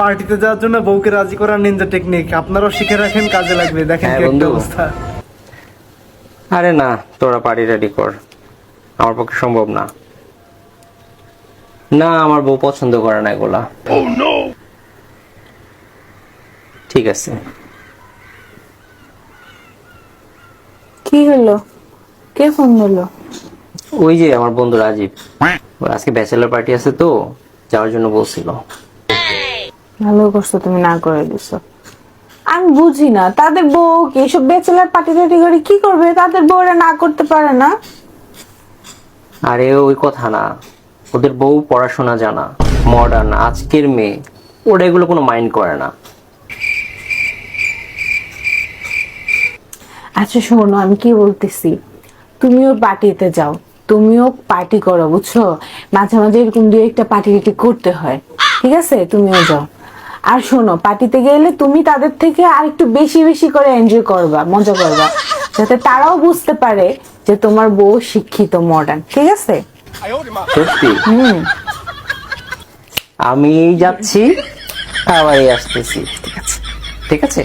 পার্টিতে যাওয়ার জন্য বউকে রাজি করার নিনজা টেকনিক আপনারাও শিখে রাখেন, কাজে লাগবে। দেখেন হ্যাঁ কি একটা বন্ধু। অবস্থা। আরে না, তোরা পার্টি রেডি কর, আমার পক্ষে সম্ভব না। না, আমার বউ পছন্দ করে না এগুলা। ঠিক আছে। কি হলো? কে ফোন দিলো? ওই যে আমার বন্ধু রাজীব, ওর আজকে ব্যাচেলর পার্টি আছে তো, যাওয়ার জন্য বলছিল। ভালো করছো, তুমি না করে দিছো। আমি বুঝি না তাদের বউ কি এসব ব্যাচেলার পার্টি টাটি করে কি করবে, তাদের বউরা না করতে পারে না। আরে ওই কথা না, ওদের বউ পড়াশোনা জানা, মডার্ন, আজকের মেয়ে, ওরা এগুলো কোনো মাইন্ড করে না। আচ্ছা শোনো, আমি কি বলতেছি, তুমিও পার্টিতে যাও, তুমিও পার্টি করো, বুঝছো? মাঝে মাঝে এরকম দুই একটা পার্টি করতে হয়, ঠিক আছে? তুমিও যাও। আর শোনো, পার্টিতে গেলে তুমি তাদের থেকে আর একটু বেশি বেশি করে এনজয় করবা, মজা করবা, যাতে তারাও বুঝতে পারে যে তোমার বউ শিক্ষিত, মডার্ন, ঠিক আছে? সত্যি? আমি যাচ্ছি, আবার আসতেছি। ঠিক আছে, ঠিক আছে।